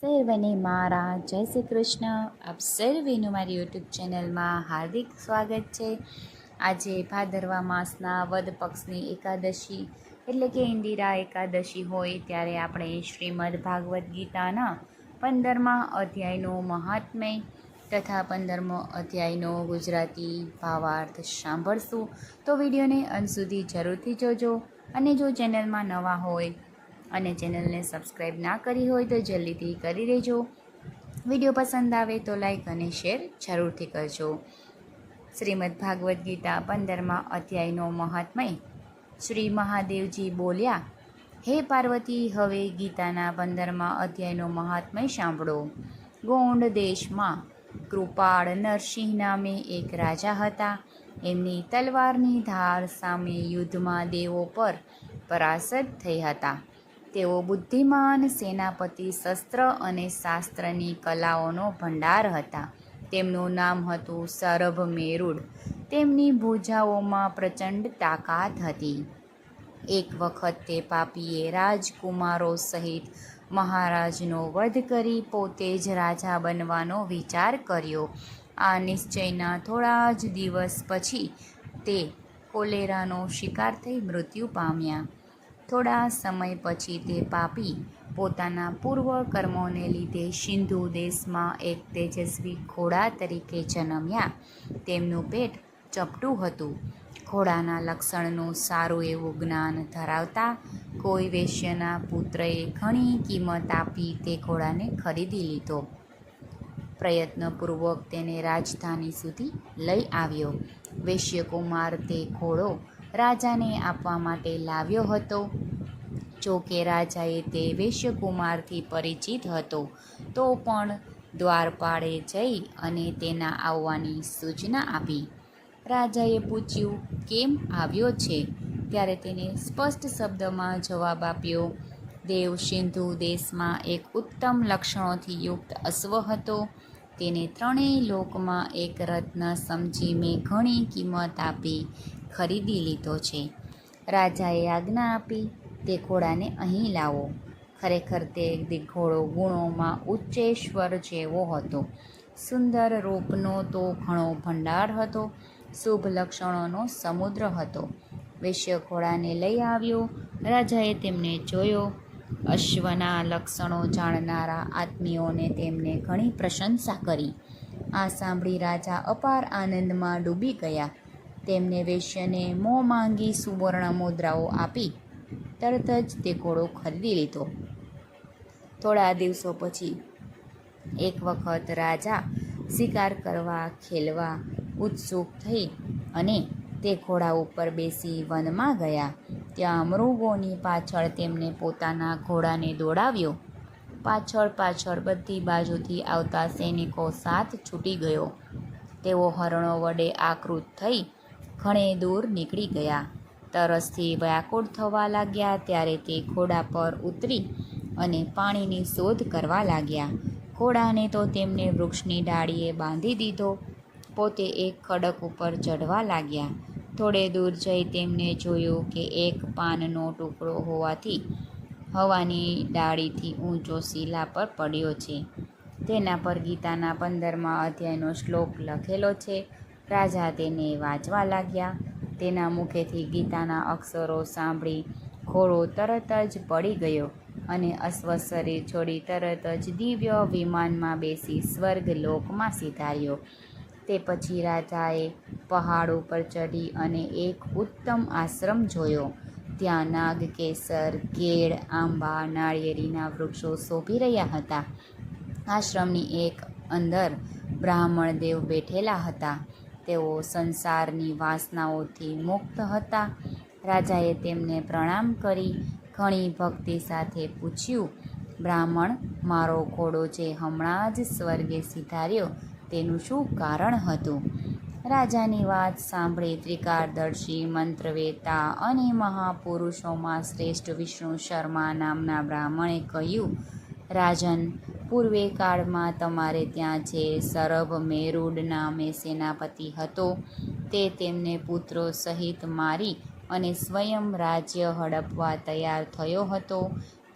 સર્વને મારા જય શ્રી કૃષ્ણ. આપ સર્વેનું મારી યુટ્યુબ ચેનલમાં હાર્દિક સ્વાગત છે. આજે ભાદરવા માસના વદ પક્ષની એકાદશી એટલે કે ઇન્દિરા એકાદશી હોય ત્યારે આપણે શ્રીમદ ભાગવદ્ ગીતાના 15મા અધ્યાયનું મહાત્મ્ય તથા 15મો અધ્યાયનો ગુજરાતી ભાવાર્થ સાંભળશું. તો વિડીયોને અંત સુધી જરૂરથી જોજો અને જો ચેનલમાં નવા હોય અને ચેનલને સબસ્ક્રાઈબ ના કરી હોય તો જલ્દીથી કરી દેજો. વિડીયો પસંદ આવે તો લાઈક અને શેર જરૂરથી કરજો. શ્રીમદ ભાગવદ્ ગીતા 15મા અધ્યાયનો મહાત્મ્ય. શ્રી મહાદેવજી બોલ્યા, હે પાર્વતી, હવે ગીતાના 15મા અધ્યાયનો મહાત્મ્ય સાંભળો. ગોંડ દેશમાં કૃપાળ નરસિંહ નામે એક રાજા હતા. એમની તલવારની ધાર સામે યુદ્ધમાં દેવો પર પરાસ્ત થઈ હતા. તેઓ બુદ્ધિમાન સેનાપતિ, શસ્ત્ર અને શાસ્ત્રની કલાઓનો ભંડાર હતા. તેમનું નામ હતું સરભ મેરુડ. તેમની ભુજાઓમાં પ્રચંડ તાકાત હતી. એક વખત તે પાપીએ રાજકુમારો સહિત મહારાજનો વધ કરી પોતે જ રાજા બનવાનો વિચાર કર્યો. આ નિશ્ચયના થોડા જ દિવસ પછી તે કોલેરાનો શિકાર થઈ મૃત્યુ પામ્યા. થોડા સમય પછી તે પાપી પોતાના પૂર્વ કર્મોને લીધે સિંધુ દેશમાં એક તેજસ્વી ઘોડા તરીકે જન્મ્યા. તેમનું પેટ ચપટું હતું. ઘોડાના લક્ષણનું સારું એવું જ્ઞાન ધરાવતા કોઈ વૈશ્યના પુત્રએ ઘણી કિંમત આપી તે ઘોડાને ખરીદી લીધો. પ્રયત્નપૂર્વક તેને રાજધાની સુધી લઈ આવ્યો. વૈશ્યકુમાર તે ઘોડો રાજાને આપવા માટે લાવ્યો હતો. જો કે રાજાએ તે વૈશ્યકુમારથી પરિચિત હતો તો પણ દ્વારપાળે જઈ અને તેના આવવાની સૂચના આપી. રાજાએ પૂછ્યું, કેમ આવ્યો છે? ત્યારે તેને સ્પષ્ટ શબ્દમાં જવાબ આપ્યો, દેવ સિંધુ દેશમાં એક ઉત્તમ લક્ષણોથી યુક્ત અશ્વ હતો. તેને ત્રણેય લોકમાં એક રત્ન સમજી મેં ઘણી કિંમત આપી ખરીદી લીધો છે. રાજાએ આજ્ઞા આપી, તે ઘોડાને અહીં લાવો. ખરેખર તે ઘોડો ગુણોમાં ઉચ્ચેશ્વર જેવો હતો. સુંદર રૂપનો તો ઘણો ભંડાર હતો. શુભ લક્ષણોનો સમુદ્ર હતો. વૈશ્ય ઘોડાને લઈ આવ્યો. રાજાએ તેમને જોયો. અશ્વના લક્ષણો જાણનારા આત્મીયોને તેમને ઘણી પ્રશંસા કરી. આ સાંભળી રાજા અપાર આનંદમાં ડૂબી ગયા. તેમને વૈશ્યને મોં માંગી સુવર્ણ મુદ્રાઓ આપી તરત જ તે ઘોડો ખરીદી લીધો. થોડા દિવસો પછી એક વખત રાજા શિકાર કરવા ખેલવા ઉત્સુક થઈ અને તે ઘોડા ઉપર બેસી વનમાં ગયા. ત્યાં મૃગોની પાછળ તેમને પોતાના ઘોડાને દોડાવ્યો. પાછળ પાછળ બધી બાજુથી આવતા સૈનિકો સાથ છૂટી ગયો. તેઓ હરણો વડે આકૃત થઈ ઘણે દૂર નીકળી ગયા. તરસથી વ્યાકુળ થવા લાગ્યા ત્યારે તે ઘોડા પર ઉતરી અને પાણીની શોધ કરવા લાગ્યા. ઘોડાને તો તેમને વૃક્ષની ડાળીએ બાંધી દીધો. પોતે એક ખડક ઉપર ચઢવા લાગ્યા. થોડે દૂર જઈ તેમને જોયું કે એક પાનનો ટુકડો હોવાથી હવાની ડાળીથી ઊંચો શિલા પર પડ્યો છે. તેના પર ગીતાના 15મા અધ્યાયનો શ્લોક લખેલો છે. રાજા તેને વાંચવા લાગ્યા. તેના મુખેથી ગીતાના અક્ષરો સાંભળી ઘોડો તરત જ પડી ગયો અને અશ્વ શરીર છોડી તરત જ દિવ્ય વિમાનમાં બેસી સ્વર્ગ લોકમાં સિધાર્યો. તે પછી રાજાએ પહાડ ઉપર ચઢી અને એક ઉત્તમ આશ્રમ જોયો. ત્યાં નાગ, કેસર, કેળ, આંબા, નાળિયેરીના વૃક્ષો શોભી રહ્યા હતા. આશ્રમની એક અંદર બ્રાહ્મણ દેવ બેઠેલા હતા. તેઓ સંસારની વાસનાઓથી મુક્ત હતા. રાજાએ તેમને પ્રણામ કરી ઘણી ભક્તિ સાથે પૂછ્યું, બ્રાહ્મણ, મારો ઘોડો જે હમણાં જ સ્વર્ગે સિધાર્યો તેનું શું કારણ હતું? રાજાની વાત સાંભળી ત્રિકાળદર્શી મંત્રવેતા અને મહાપુરુષોમાં શ્રેષ્ઠ વિષ્ણુ શર્મા નામના બ્રાહ્મણે કહ્યું, રાજન, પૂર્વે કાળમાં તમારે ત્યાં જે સરભ મેરુડ નામે સેનાપતિ હતો તે તેમને પુત્રો સહિત મારી અને સ્વયં રાજ્ય હડપવા તૈયાર થયો હતો.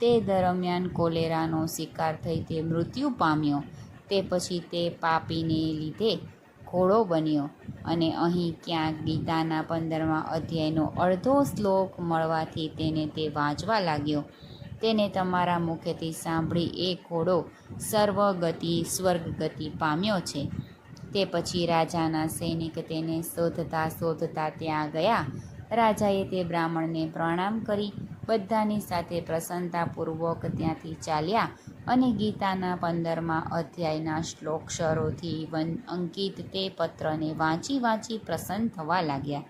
તે દરમિયાન કોલેરાનો શિકાર થઈ તે મૃત્યુ પામ્યો. તે પછી તે પાપીને લીધે ઘોડો બન્યો. અને અહીં ક્યાંક ગીતાના 15મા અધ્યાયનો અડધો શ્લોક મળવાથી તેને તે વાંચવા લાગ્યો. તેને તમારા મુખેથી સાંભળી એ ઘોડો સ્વર્ગગતિ પામ્યો છે. તે પછી રાજાના સૈનિક તેને શોધતા શોધતા ત્યાં ગયા. રાજાએ તે બ્રાહ્મણને પ્રણામ કરી બધાની સાથે પ્રસન્નતાપૂર્વક ત્યાંથી ચાલ્યા અને ગીતાના 15મા અધ્યાયના શ્લોકાક્ષરોથી અંકિત તે પત્રને વાંચી વાંચી પ્રસન્ન થવા લાગ્યા.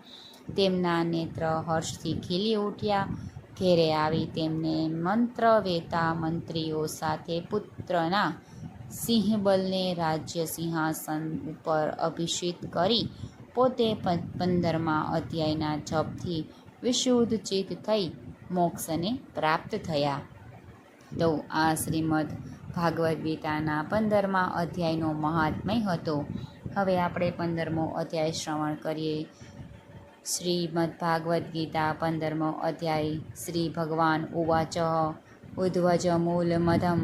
તેમના નેત્ર હર્ષથી ખીલી ઉઠ્યા. ઘેરે આવી તેમને મંત્રવેતા મંત્રીઓ સાથે પુત્રના સિંહબલને રાજ્ય સિંહાસન ઉપર અભિષિક્ત કરી પોતે 15મા અધ્યાયના જપથી વિશુદ્ધ ચિત્ત થઈ મોક્ષને પ્રાપ્ત થયા. તો આ શ્રીમદ ભાગવદ્ ગીતાના 15મા અધ્યાયનો મહાત્મય હતો. હવે આપણે 15મો અધ્યાય શ્રવણ કરીએ. શ્રીમદ ભાગવદ્ ગીતા 15મો અધ્યાય. શ્રી ભગવાન ઉવાચ ઉદ્ધવજ મૂલમધમ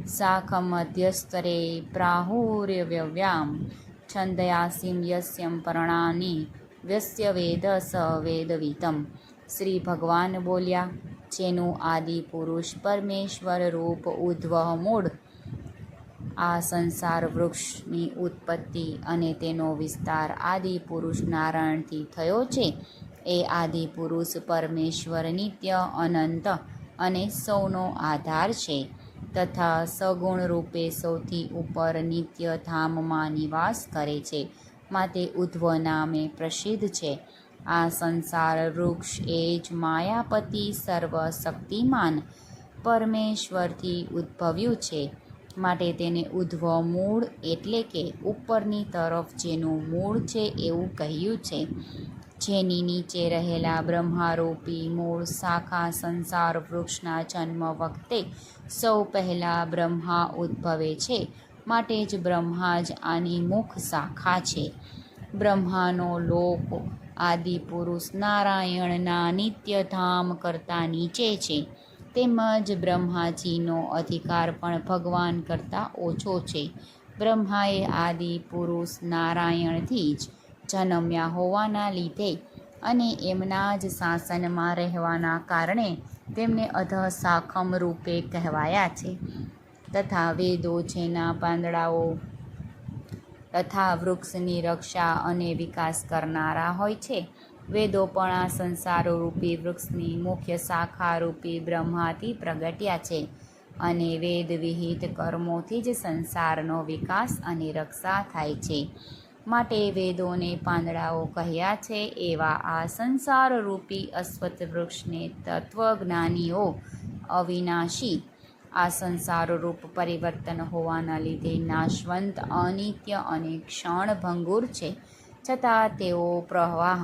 શાખમ અધ્યસ્તરે પ્રાહુર્યવ્યામ છંદયાસીમ યસ્યમ પર્ણાની વ્યસ્ય વેદ સ વેદવિતમ. શ્રી ભગવાન બોલ્યા, જેનું આદિ પુરુષ પરમેશ્વર રૂપ ઉદ્ધવ મૂળ આ સંસાર વૃક્ષની ઉત્પત્તિ અને તેનો વિસ્તાર આદિ પુરુષ નારાયણથી થયો છે. એ આદિ પુરુષ પરમેશ્વર નિત્ય અનંત અને સૌનો આધાર છે તથા સગુણ રૂપે સૌથી ઉપર નિત્ય ધામમાં નિવાસ કરે છે. માટે ઉદ્ધવ નામે પ્રસિદ્ધ છે. આ સંસાર વૃક્ષ એ જ માયાપતિ સર્વશક્તિમાન પરમેશ્વરથી ઉદ્ભવ્યું છે. માટે તેને ઉદ્ધવ મૂળ એટલે કે ઉપરની તરફ જેનું મૂળ છે એવું કહ્યું છે. જેની નીચે રહેલા બ્રહ્મારૂપી મૂળ શાખા સંસાર વૃક્ષના જન્મ વખતે સૌ પહેલાં બ્રહ્મા ઉદ્ભવે છે. માટે જ બ્રહ્મા જ આની મુખ શાખા છે. બ્રહ્માનો લોક આદિ પુરુષ નારાયણના નિત્યધામ કરતાં નીચે છે. તેમજ બ્રહ્માજીનો અધિકાર પણ ભગવાન કરતાં ઓછો છે. બ્રહ્માએ આદિ પુરુષ નારાયણથી જ જન્મ્યા હોવાના લીધે અને એમના જ શાસનમાં રહેવાના કારણે તેમને અધઃશાખમ રૂપે કહેવાયા છે. તથા વેદો જેના પાંદડાઓ તથા વૃક્ષની રક્ષા અને વિકાસ કરનારા હોય છે. વેદો પણ આ સંસારરૂપી વૃક્ષની મુખ્ય શાખારૂપી બ્રહ્માથી પ્રગટ્યા છે અને વેદ વિહિત કર્મોથી જ સંસારનો વિકાસ અને રક્ષા થાય છે. માટે વેદોને પાંદડાઓ કહ્યા છે. એવા આ સંસારરૂપી અશ્વત્થ વૃક્ષને તત્વજ્ઞાનીઓ અવિનાશી આ સંસારરૂપ પરિવર્તન હોવાના લીધે નાશવંત અનિત્ય અને ક્ષણભંગુર છે. છતાં તેઓ પ્રવાહ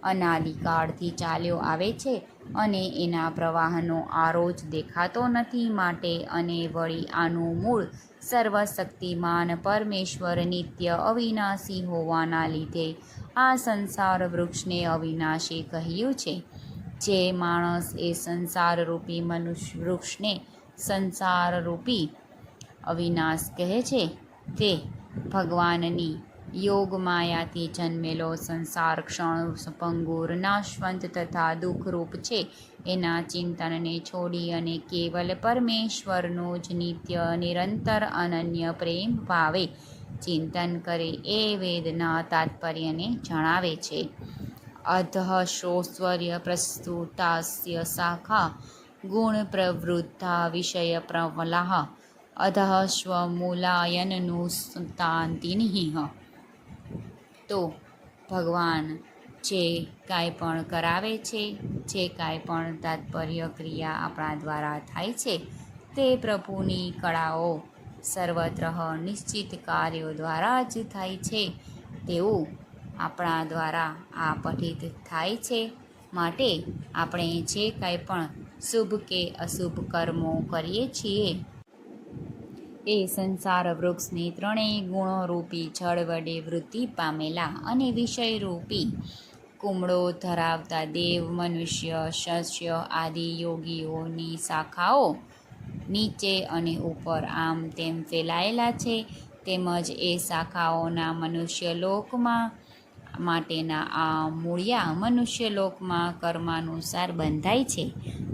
અનાદિકાળથી ચાલ્યો આવે છે અને એના પ્રવાહનો આરો જ દેખાતો નથી. માટે અને વળી આનું મૂળ સર્વશક્તિમાન પરમેશ્વર નિત્ય અવિનાશી હોવાના લીધે આ સંસાર વૃક્ષને અવિનાશી કહ્યું છે. જે માણસ એ સંસારરૂપી મનુષ્ય વૃક્ષને સંસારરૂપી અવિનાશ કહે છે તે ભગવાનની યોગમાયાથી જન્મેલો સંસાર ક્ષણભંગુર નાશવંત તથા દુઃખરૂપ છે. એના ચિંતનને છોડી અને કેવલ પરમેશ્વરનું જ નિત્ય નિરંતર અનન્ય પ્રેમ ભાવે ચિંતન કરે એ વેદના તાત્પર્યને જણાવે છે. અધઃશ્રોસ્વર્ય પ્રસ્તુતાસ્ય શાખા ગુણ પ્રવૃદ્ધા વિષય પ્રબલાઃ અધઃશ્વમૂલાયનનુસંતાતિનિઃ. તો ભગવાન જે કાંઈ પણ કરાવે છે, જે કાંઈ પણ તાત્પર્ય ક્રિયા આપણા દ્વારા થાય છે તે પ્રભુની કળાઓ સર્વત્ર નિશ્ચિત કાર્યો દ્વારા જ થાય છે તેવું આપણા દ્વારા આ પઠિત થાય છે. માટે આપણે જે કાંઈ પણ શુભ કે અશુભ કર્મો કરીએ છીએ એ સંસાર વૃક્ષની ત્રણેય ગુણોરૂપી જળ વડે વૃદ્ધિ પામેલા અને વિષયરૂપી કુમળો ધરાવતા દેવ, મનુષ્ય, શસ્ય આદિ યોગીઓની શાખાઓ નીચે અને ઉપર આમ તેમ ફેલાયેલા છે, તેમજ એ શાખાઓના મનુષ્યલોકમાં માટેના આ મૂળિયા મનુષ્યલોકમાં કર્માનુસાર બંધાય છે.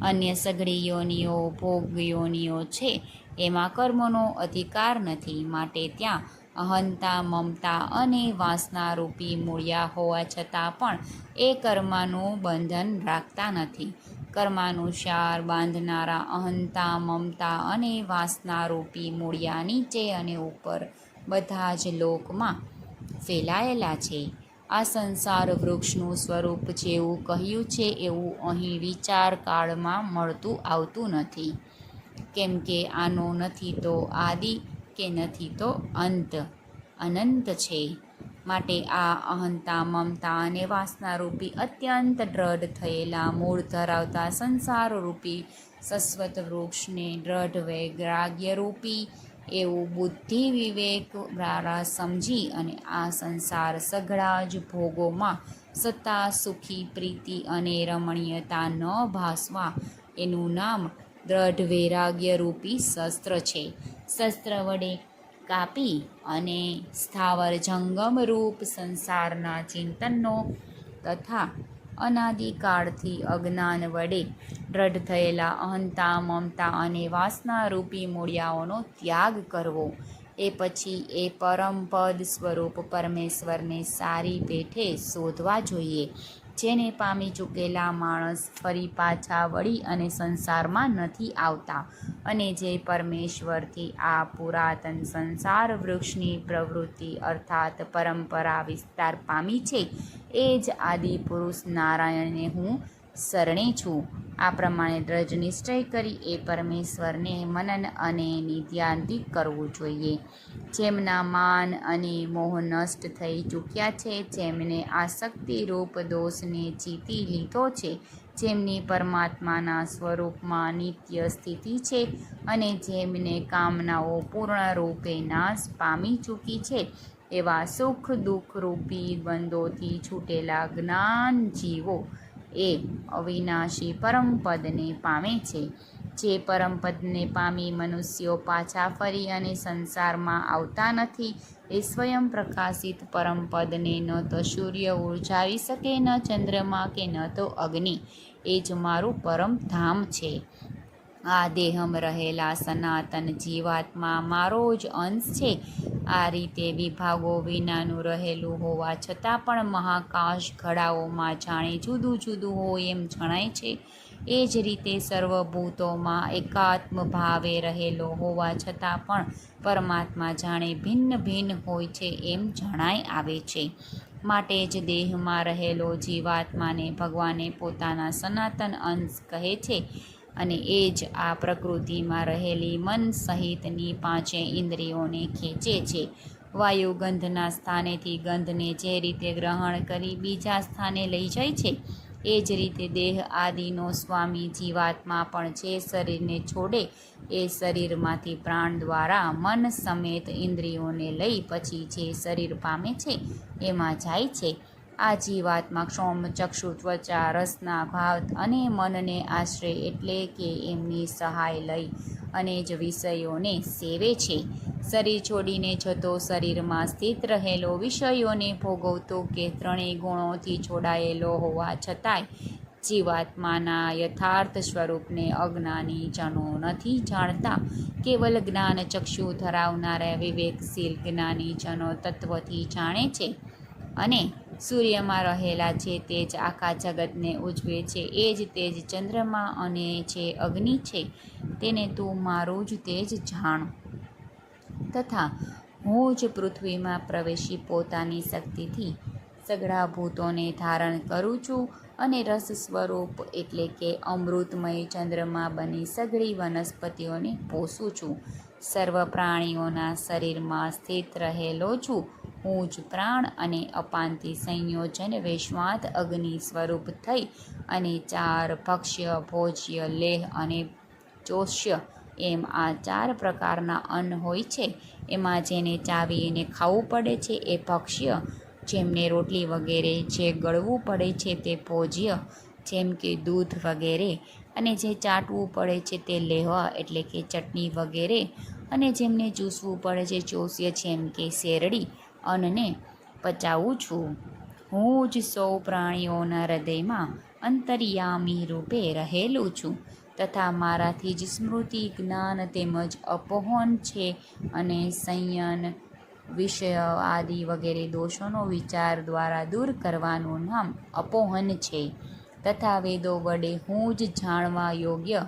અન્ય સઘળી યોનિઓ ભોગ યોનિઓ છે, એમાં કર્મનો અધિકાર નથી, માટે ત્યાં અહંતા, મમતા અને વાસનારૂપી મૂળિયા હોવા છતાં પણ એ કર્મનું બંધન રાખતા નથી. કર્માનુસાર બાંધનારા અહંતા, મમતા અને વાસનારૂપી મૂળિયા નીચે અને ઉપર બધા જ લોકમાં ફેલાયેલા છે. આ સંસાર વૃક્ષનું સ્વરૂપ જેવું કહ્યું છે એવું અહીં વિચાર કાળમાં મળતું આવતું નથી, કેમ કે આનો નથી તો આદિ કે નથી તો અંત, અનંત છે. માટે આ અહંતા, મમતા અને વાસનારૂપી અત્યંત દ્રઢ થયેલા મૂળ ધરાવતા સંસારરૂપી શાશ્વત વૃક્ષને દ્રઢ વૈરાગ્યરૂપી એવું બુદ્ધિ વિવેક દ્વારા સમજી અને આ સંસાર સઘળા જ ભોગોમાં સત્તા, સુખી, પ્રીતિ અને રમણીયતા ન ભાસવા એનું નામ દ્રઢ વૈરાગ્યરૂપી શસ્ત્ર છે. શસ્ત્ર વડે કાપી અને સ્થાવર જંગમ રૂપ સંસારના ચિંતનનો તથા અનાદિકાળથી અજ્ઞાન વડે દ્રઢ થયેલા અહંતા, મમતા અને વાસનારૂપી મૂળિયાઓનો ત્યાગ કરવો. એ પછી એ પરમપદ સ્વરૂપ પરમેશ્વરને સારી પેઠે શોધવા જોઈએ. જેને પામી ચૂકેલા માણસ ફરી પાછા વળી અને સંસારમાં નથી આવતા, અને જે પરમેશ્વરથી આ પુરાતન સંસાર વૃક્ષની પ્રવૃત્તિ અર્થાત પરંપરા વિસ્તાર પામી છે, એ જ આદિપુરુષ નારાયણને હું શરણે છું. આ પ્રમાણે દ્રઢ નિશ્ચય કરી એ પરમેશ્વરને મનન અને નિધ્યાંતિક કરવું જોઈએ. જેમના માન અને મોહ નષ્ટ થઈ ચૂક્યા છે, જેમને આસક્તિરૂપ દોષને જીતી લીધો છે, જેમની પરમાત્માના સ્વરૂપમાં નિત્ય સ્થિતિ છે, અને જેમને કામનાઓ પૂર્ણરૂપે નાશ પામી ચૂકી છે, એવા સુખ દુઃખરૂપી દ્વંદ્વોથી છૂટેલા જ્ઞાનજીવો એ અવિનાશી પરમપદને પામે છે. જે પરમપદને પામી મનુષ્યો પાછા ફરી અને સંસારમાં આવતા નથી, એ સ્વયં પ્રકાશિત પરમપદને ન તો સૂર્ય ઉર્જાવી શકે, ન ચંદ્રમા કે ન તો અગ્નિ. એ જ મારું પરમ ધામ છે. આ દેહમ રહેલા સનાતન જીવાત્મા મારો જ અંશ છે. આ રીતે વિભાગો વિનાનું રહેલું હોવા છતાં પણ મહાકાશ ઘડાઓમાં જાણે જુદું જુદું હોય એમ જણાય છે. એ જ રીતે સર્વભૂતોમાં એકાત્મ ભાવે રહેલો હોવા છતાં પણ પરમાત્મા જાણે ભિન્ન ભિન્ન હોય છે એમ જણાય આવે છે. માટે જ દેહમાં રહેલો જીવાત્માને ભગવાને પોતાના સનાતન અંશ કહે છે, અને એ જ આ પ્રકૃતિમાં રહેલી મન સહિતની પાંચે ઇન્દ્રિયોને ખેંચે છે. વાયુ ગંધના સ્થાનેથી ગંધને જે રીતે ગ્રહણ કરી બીજા સ્થાને લઈ જાય છે, એ જ રીતે દેહ આદિનો સ્વામી જીવાત્મા પણ જે શરીરને છોડે એ શરીરમાંથી પ્રાણ દ્વારા મન સમેત ઇન્દ્રિયોને લઈ પછી જે શરીર પામે છે એમાં જાય છે. આ જીવાત્મા ક્ષોમ, ચક્ષુ, ત્વચા, રસના ભાવ અને મનને આશ્રય એટલે કે એમની સહાય લઈ અને જ વિષયોને સેવે છે. શરીર છોડીને જતો શરીરમાં સ્થિત રહેલો વિષયોને ભોગવતો કે ત્રણેય ગુણોથી છોડાયેલો હોવા છતાંય જીવાત્માના યથાર્થ સ્વરૂપને અજ્ઞાની જનો નથી જાણતા. કેવલ જ્ઞાન ચક્ષુ ધરાવનારા વિવેકશીલ જ્ઞાની જનો તત્વથી જાણે છે, અને સૂર્યમાં રહેલા જે તેજ આખા જગતને ઉજવે છે, એ જ તેજ ચંદ્રમા અને જે અગ્નિ છે તેને તું મારું જ તેજ જાણ. તથા હું જ પૃથ્વીમાં પ્રવેશી પોતાની શક્તિથી સઘળા ભૂતોને ધારણ કરું છું, અને રસ સ્વરૂપ એટલે કે અમૃતમય ચંદ્રમા બની સઘળી વનસ્પતિઓને પોષું છું. સર્વ પ્રાણીઓના શરીરમાં સ્થિત રહેલો છું. હું જ પ્રાણ અને અપાનથી સંયોજન વૈશ્વાત અગ્નિ સ્વરૂપ થઈ અને ચાર ભક્ષ્ય, ભોજ્ય, લેહ અને ચોષ્ય એમ આ ચાર પ્રકારના અન્ન હોય છે. એમાં જેને ચાવીને ખાવું પડે છે એ ભક્ષ્ય, જેમને રોટલી વગેરે જે ગળવું પડે છે તે ભોજ્ય, જેમ કે દૂધ વગેરે અને જે ચાટવું પડે છે તે લેહવા એટલે કે ચટણી વગેરે, અને જેમને ચૂસવું પડે છે ચોસ્ય જેમ કે શેરડી અન્નને પચાવું છું. હું જ સૌ પ્રાણીઓના હૃદયમાં અંતર્યામી રૂપે રહેલું છું, તથા મારાથી જ સ્મૃતિ, જ્ઞાન તેમજ અપહોન છે, અને સંયન, વિષય આદિ વગેરે દોષોનો વિચાર દ્વારા દૂર કરવાનું નામ અપોહન છે. તથા વેદો વડે હું જ જાણવા યોગ્ય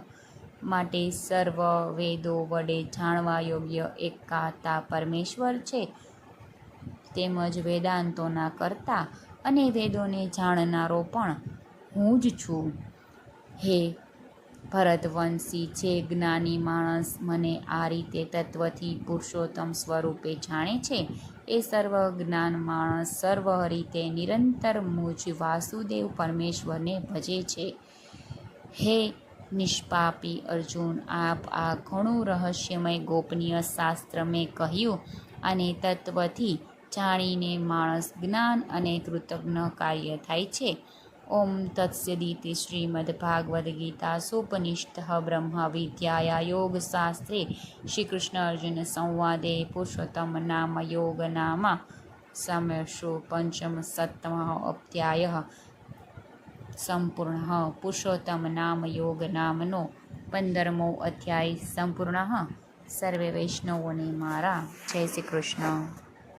માટે સર્વ વેદો વડે જાણવા યોગ્ય એકાતા પરમેશ્વર છે, તેમજ વેદાંતોના કર્તા અને વેદોને જાણનારો પણ હું જ છું. હે ભરતવંશી, જે જ્ઞાની માણસ મને આ રીતે તત્વથી પુરુષોત્તમ સ્વરૂપે જાણે છે, એ સર્વ જ્ઞાન માણસ સર્વ રીતે નિરંતર મુજ વાસુદેવ પરમેશ્વરને ભજે છે. હે નિષ્પાપી અર્જુન, આપ આ ઘણું રહસ્યમય ગોપનીય શાસ્ત્ર મેં કહ્યું, અને તત્વથી જાણીને માણસ જ્ઞાન અને કૃતજ્ઞ કાર્ય થાય છે. ઓમ તત્સદિતિ શ્રીમદ્ભાગવદ્ ગીતાસુપનિષદ બ્રહ્મ વિદ્યાયા યોગશાસ્ત્રે શ્રી કૃષ્ણ અર્જુન સંવાદે પુરુષોત્તમ નામ યોગ નામ સામ્યશો પંચમ સપ્તમ અધ્યાય સંપૂર્ણ. પુરુષોત્તમ નામ યોગ નામનો 15મો અધ્યાય સંપૂર્ણ. સર્વે વૈષ્ણવોને મારા જય શ્રી કૃષ્ણ.